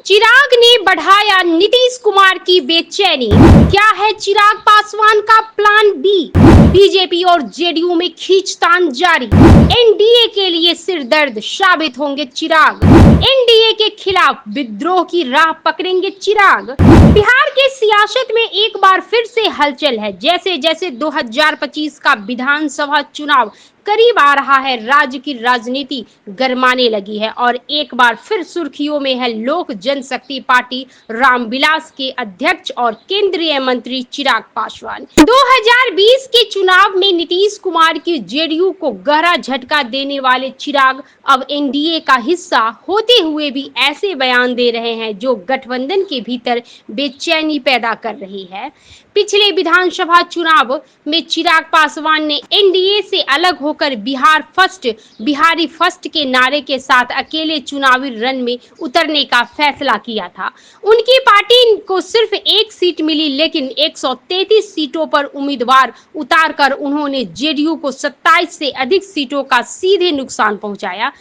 चिराग ने बढ़ाया नीतीश कुमार की बेचैनी। क्या है चिराग पासवान का प्लान बी? बीजेपी और जेडीयू में खींचतान जारी। एनडीए के लिए सिरदर्द साबित होंगे चिराग। एनडीए के खिलाफ विद्रोह की राह पकड़ेंगे चिराग। बिहार के सियासत में एक बार फिर से हलचल है। जैसे जैसे 2025 का विधानसभा चुनाव करीब आ रहा है, राज्य की राजनीति गरमाने लगी है और एक बार फिर सुर्खियों में है लोक जनशक्ति पार्टी रामविलास के अध्यक्ष और केंद्रीय मंत्री चिराग पासवान। 2020 के चुनाव में नीतीश कुमार की जेडीयू को गहरा झटका देने वाले चिराग अब एनडीए का हिस्सा होते हुए भी ऐसे बयान दे रहे हैं जो गठबंधन के भीतर बेचैनी पैदा कर रही है। पिछले विधानसभा चुनाव में चिराग पासवान ने एनडीए से अलग होकर बिहारी फर्स्ट के नारे के साथ अकेले चुनावी रण में उतरने का फैसला किया था। उनकी पार्टी को सिर्फ एक सीट मिली, लेकिन 133 सीटों पर उम्मीदवार उतारकर उन्होंने जेडीयू को 27 से अधिक सीटों का सीधे नुकसान पहुंचाया।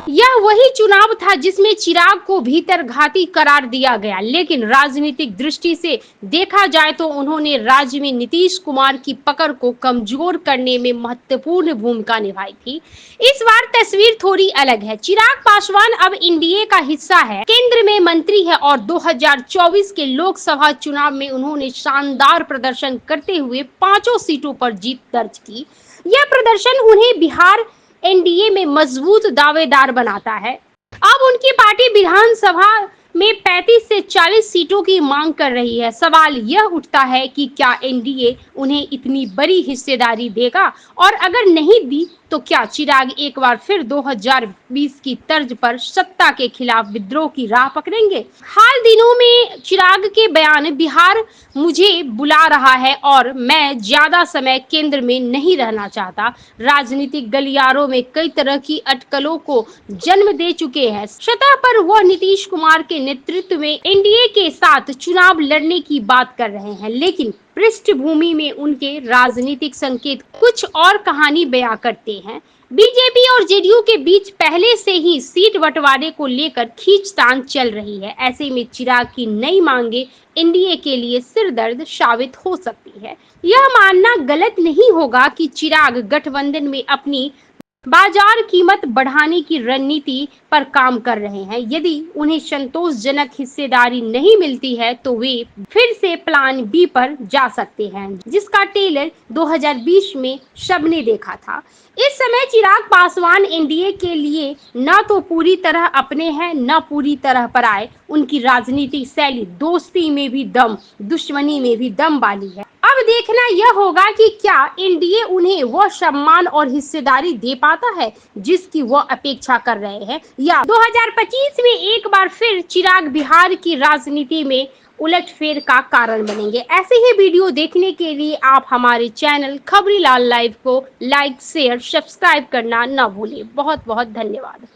यह वही चुनाव था जिसमें चिराग को भीतर घाती करार दिया गया, लेकिन राजनीतिक दृष्टि से देखा जाए तो उन्होंने राज्य में नीतीश कुमार की पकड़ को कमजोर करने में महत्वपूर्ण भूमिका निभाई थी। इस बार तस्वीर थोड़ी अलग है। चिराग पासवान अब एनडीए का हिस्सा है, केंद्र में मंत्री है और 2024 के लोकसभा चुनाव में उन्होंने शानदार प्रदर्शन करते हुए 5 सीटों पर जीत दर्ज की। यह प्रदर्शन उन्हें बिहार एनडीए में मजबूत दावेदार बनाता है। अब उनकी पार्टी विधानसभा में 35 से 40 सीटों की मांग कर रही है। सवाल यह उठता है कि क्या एनडीए उन्हें इतनी बड़ी हिस्सेदारी देगा, और अगर नहीं दी तो क्या चिराग एक बार फिर 2020 की तर्ज पर सत्ता के खिलाफ विद्रोह की राह पकड़ेंगे? हाल दिनों में चिराग के बयान बिहार मुझे बुला रहा है और मैं ज्यादा समय केंद्र में नहीं रहना चाहता, राजनीतिक गलियारों में कई तरह की अटकलों को जन्म दे चुके हैं। सतह पर वह नीतीश कुमार के नेतृत्व में एनडीए के साथ चुनाव लड़ने की बात कर रहे हैं, लेकिन पृष्ठभूमि में उनके राजनीतिक संकेत कुछ और कहानी बयां करते हैं। बीजेपी और जेडीयू के बीच पहले से ही सीट बंटवारे को लेकर खींचतान चल रही है। ऐसे में चिराग की नई मांगे एनडीए के लिए सिरदर्द साबित हो सकती है। यह मानना गलत नहीं होगा कि चिराग गठबंधन में अपनी बाजार कीमत बढ़ाने की रणनीति पर काम कर रहे हैं। यदि उन्हें संतोषजनक हिस्सेदारी नहीं मिलती है तो वे फिर से प्लान बी पर जा सकते हैं, जिसका ट्रेलर 2020 में सबने देखा था। इस समय चिराग पासवान एनडीए के लिए न तो पूरी तरह अपने हैं, न पूरी तरह पराए। उनकी राजनीतिक शैली दोस्ती में भी दम, दुश्मनी में भी दम वाली है। अब देखना यह होगा कि क्या एनडीए उन्हें वह सम्मान और हिस्सेदारी दे पाता है जिसकी वह अपेक्षा कर रहे हैं, या 2025 में एक बार फिर चिराग बिहार की राजनीति में उलटफेर का कारण बनेंगे। ऐसे ही वीडियो देखने के लिए आप हमारे चैनल खबरीलाल लाइव को लाइक, शेयर, सब्सक्राइब करना न भूलें। बहुत बहुत धन्यवाद।